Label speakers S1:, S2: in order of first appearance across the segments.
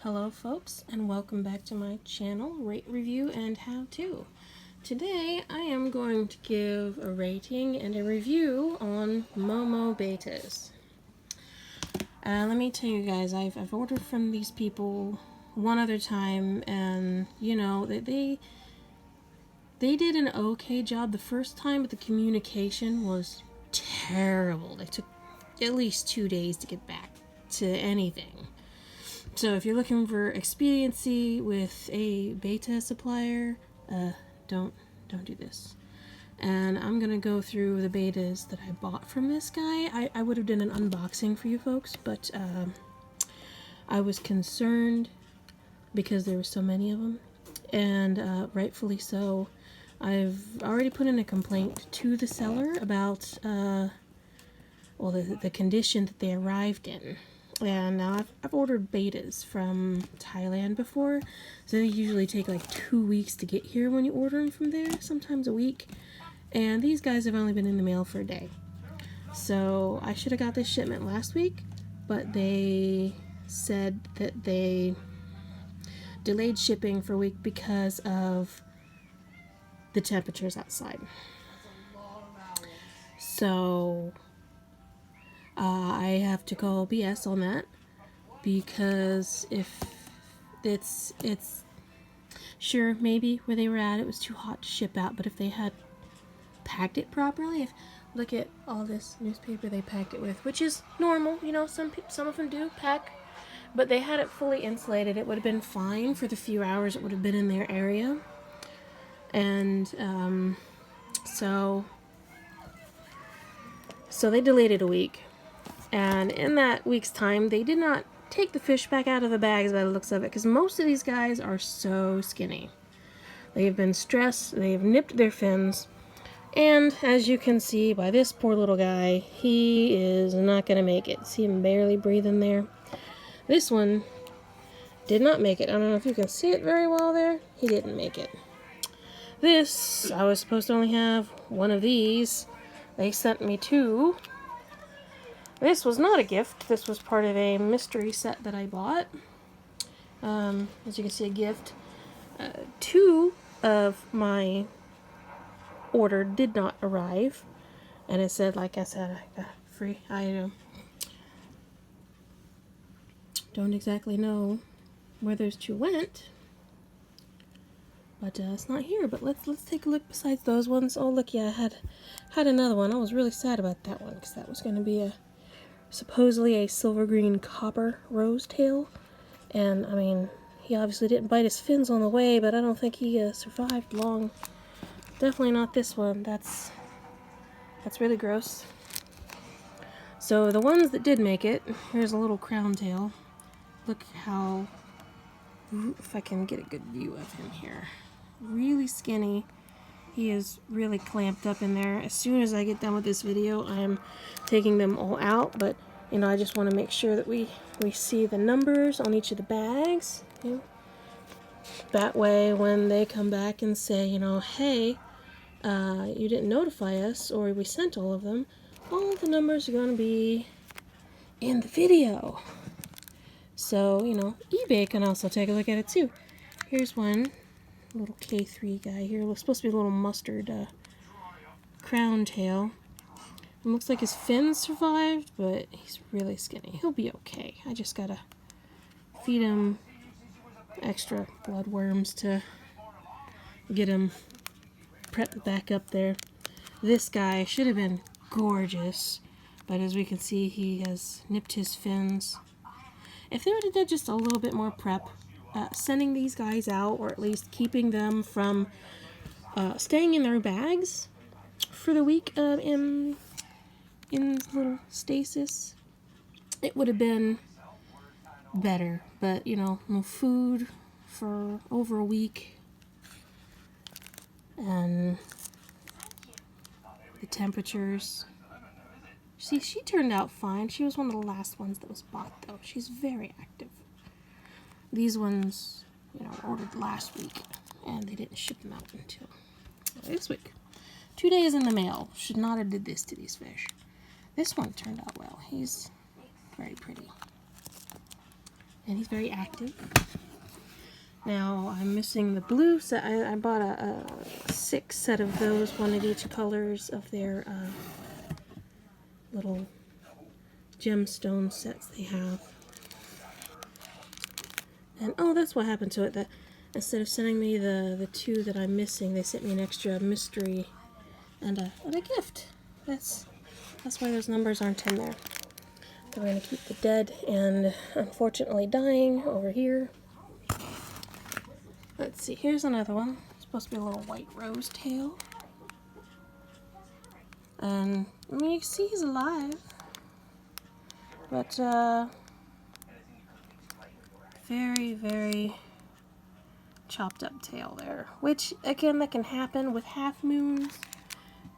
S1: Hello folks, and welcome back to my channel, Rate, Review, and How To. Today I am going to give a rating and a review on Momo betas. Let me tell you guys, I've ordered from these people one other time, and you know, they did an okay job the first time, but the communication was terrible. They took at least 2 days to get back to anything. So if you're looking for expediency with a beta supplier, don't do this. And I'm gonna go through the betas that I bought from this guy. I would have done an unboxing for you folks, but I was concerned because there were so many of them, and rightfully so. I've already put in a complaint to the seller about well, the condition that they arrived in. And now I've ordered betas from Thailand before, so they usually take like 2 weeks to get here when you order them from there, sometimes a week. And these guys have only been in the mail for a day. So I should have got this shipment last week, but they said that they delayed shipping for a week because of the temperatures outside. So I have to call BS on that, because if it's sure, maybe where they were at it was too hot to ship out, but if they had packed it properly, look at all this newspaper they packed it with, which is normal, you know, some of them do pack, but they had it fully insulated, it would have been fine for the few hours it would have been in their area. And so they delayed it a week. And in that week's time, they did not take the fish back out of the bags by the looks of it, because most of these guys are so skinny. They have been stressed, they have nipped their fins, and as you can see by this poor little guy, he is not going to make it. See him barely breathing there? This one did not make it. I don't know if you can see it very well there. He didn't make it. This, I was supposed to only have one of these. They sent me two. This was not a gift. This was part of a mystery set that I bought. As you can see, a gift. Two of my order did not arrive. And it said, like I said, I got free item. Don't exactly know where those two went. But it's not here. But let's take a look besides those ones. Oh, look, yeah, I had another one. I was really sad about that one, because that was going to be supposedly a silver green copper rose tail, and I mean, he obviously didn't bite his fins on the way, but I don't think he survived long. Definitely not this one. That's really gross. So the ones that did make it, here's a little crown tail. Look how, if I can get a good view of him here, really skinny. He is really clamped up in there. As soon as I get done with this video, I am taking them all out. But, you know, I just want to make sure that we see the numbers on each of the bags. You know? That way, when they come back and say, you know, hey, you didn't notify us, or we sent all of them, all the numbers are going to be in the video. So, you know, eBay can also take a look at it too. Here's one. Little K3 guy here. Looks supposed to be a little mustard crown tail. It looks like his fins survived, but he's really skinny. He'll be okay. I just gotta feed him extra blood worms to get him prepped back up there. This guy should have been gorgeous, but as we can see, he has nipped his fins. If they would have done just a little bit more prep, sending these guys out, or at least keeping them from staying in their bags for the week in little stasis, it would have been better. But, you know, no food for over a week, and the temperatures. See, she turned out fine. She was one of the last ones that was bought, though. She's very active. These ones, you know, ordered last week, and they didn't ship them out until this week. 2 days in the mail. Should not have did this to these fish. This one turned out well. He's very pretty. and he's very active. Now I'm missing the blue set. I bought a 6 set of those, one of each colors of their little gemstone sets they have. And oh, that's what happened to it. That instead of sending me the 2 that I'm missing, they sent me an extra mystery and a gift. That's why those numbers aren't in there. We're going to keep the dead and unfortunately dying over here. Let's see, here's another one. It's supposed to be a little white rose tail. And, I mean, you can see he's alive. But, very, very chopped up tail there. Which, again, that can happen with half moons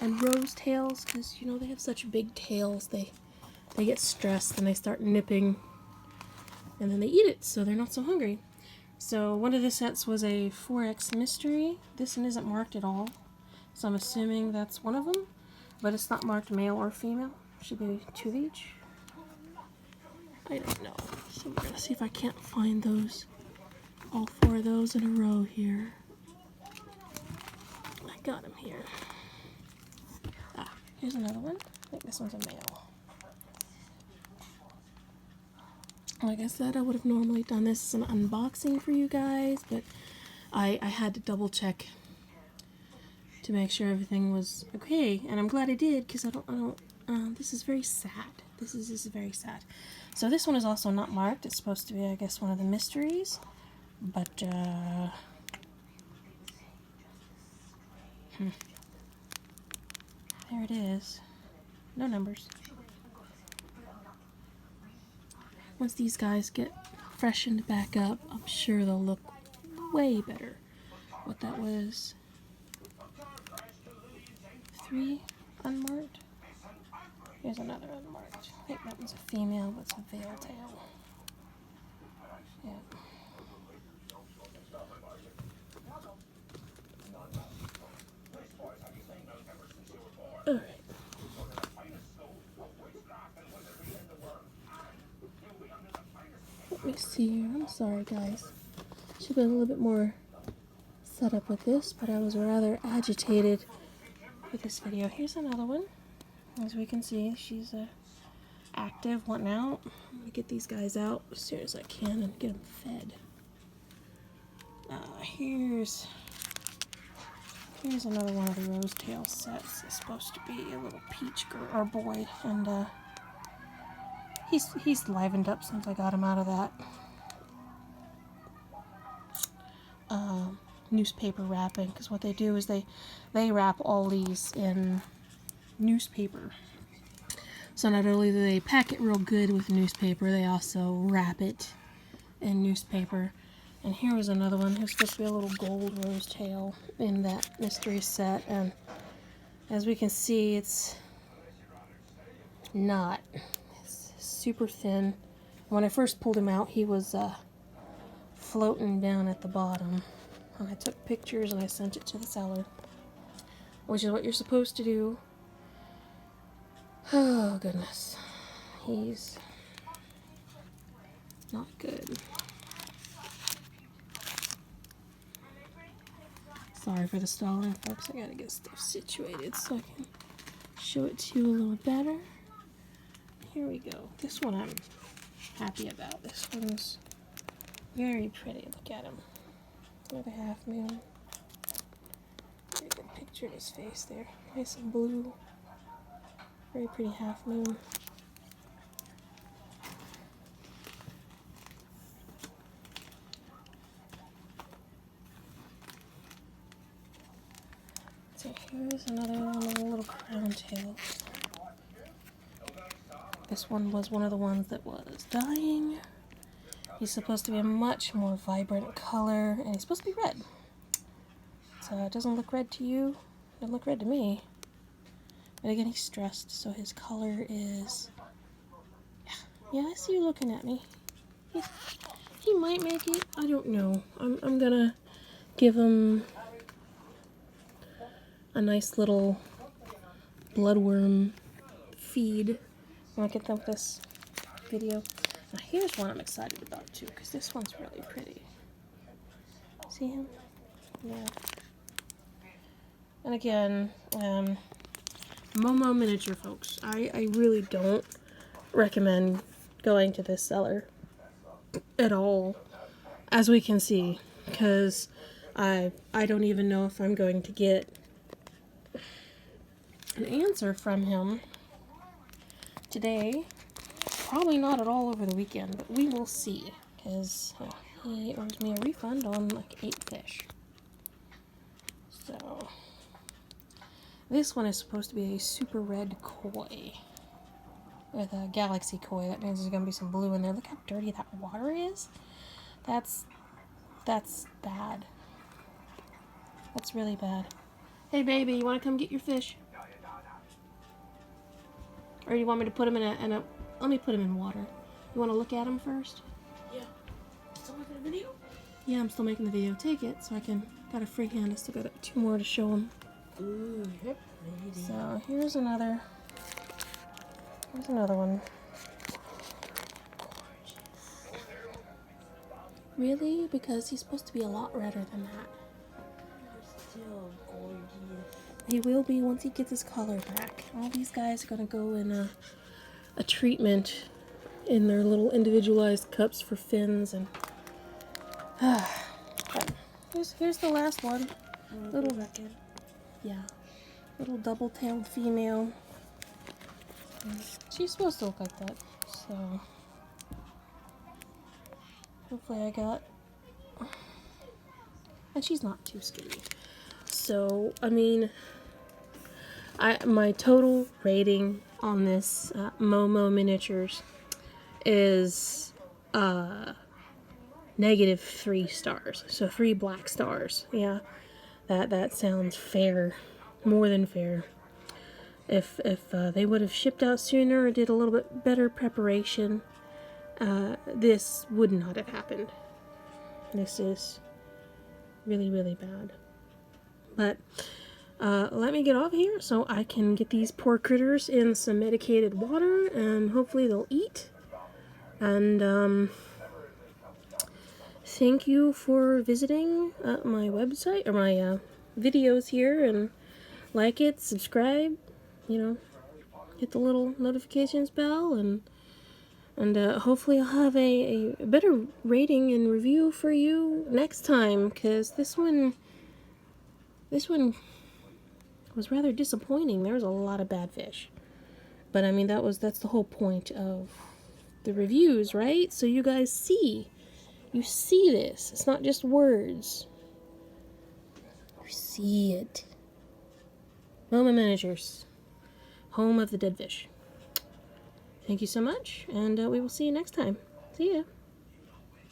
S1: and rose tails, because, you know, they have such big tails. They get stressed and they start nipping, and then they eat it, so they're not so hungry. So one of the sets was a 4X mystery. This one isn't marked at all, so I'm assuming that's one of them, but it's not marked male or female. Should be 2 of each. I don't know. So we're gonna see if I can't find those, all 4 of those in a row here. I got them here. Ah, here's another one. I think this one's a male. Like I said, I would have normally done this as an unboxing for you guys, but I had to double check to make sure everything was okay, and I'm glad I did, because this is very sad. This is very sad. So this one is also not marked. It's supposed to be, I guess, one of the mysteries, but there it is. No numbers. Once these guys get freshened back up, I'm sure they'll look way better. What that was, 3 unmarked. Here's another unmarked. I think that one's a female, but it's a veil tail. Yeah. Alright. Let me see here. I'm sorry, guys. Should have been a little bit more set up with this, but I was rather agitated with this video. Here's another one. As we can see, she's active, wanting out. I'm going to get these guys out as soon as I can and get them fed. Here's another one of the rose tail sets. It's supposed to be a little peach girl or boy, and he's livened up since I got him out of that newspaper wrapping, because what they do is they wrap all these in newspaper. So not only do they pack it real good with newspaper, they also wrap it in newspaper. And here was another one. There's supposed to be a little gold rose tail in that mystery set, and as we can see, it's not. It's super thin. When I first pulled him out, he was floating down at the bottom. And I took pictures and I sent it to the seller, which is what you're supposed to do. Oh, goodness. He's not good. Sorry for the stalling, folks. I gotta get stuff situated so I can show it to you a little better. Here we go. This one I'm happy about. This one's very pretty. Look at him. Another half moon. Very good picture of his face there. Nice and blue. Very pretty half moon. So here's another one of the little crown tails. This one was one of the ones that was dying. He's supposed to be a much more vibrant color, and he's supposed to be red. So it doesn't look red to you, it doesn't look red to me. But again, he's stressed, so his color is... Yeah, I see you looking at me. He might make it, I don't know. I'm gonna give him a nice little bloodworm feed when I get done with this video. Now here's one I'm excited about too, because this one's really pretty. See him? Yeah. And again, Momo miniature, folks. I really don't recommend going to this seller at all, as we can see, because I don't even know if I'm going to get an answer from him today. Probably not at all over the weekend, but we will see, because he owes me a refund on like 8 fish. So this one is supposed to be a super red koi with a galaxy koi. That means there's gonna be some blue in there. Look how dirty that water is. That's bad. That's really bad. Hey baby, you want to come get your fish? Or do you want me to put him in a let me put him in water. You want to look at him first?
S2: Yeah. Still making a video?
S1: Yeah, I'm still making the video. Take it so I can, got a free hand. I still got 2 more to show him.
S2: Ooh, you're pretty.
S1: So here's another one. Really? Because he's supposed to be a lot redder than that.
S2: You're still gorgeous.
S1: He will be once he gets his color back. All these guys are going to go in a treatment in their little individualized cups for fins. And but here's the last one. Little
S2: record.
S1: Yeah, little double-tailed female. She's supposed to look like that, so hopefully I got, and she's not too skinny. So I mean, my total rating on this Momo miniatures is -3 stars. So 3 black stars. Yeah, that sounds fair, more than fair. If they would have shipped out sooner or did a little bit better preparation, this would not have happened. This is really, really bad. But let me get off here so I can get these poor critters in some medicated water, and hopefully they'll eat. And thank you for visiting my website, or my videos here, and like it, subscribe, you know, hit the little notifications bell, and hopefully I'll have a better rating and review for you next time, because this one was rather disappointing. There was a lot of bad fish, but I mean that's the whole point of the reviews, right? So you guys see this. It's not just words. You see it. Momo Miniatures, home of the dead fish. Thank you so much, and we will see you next time. See ya.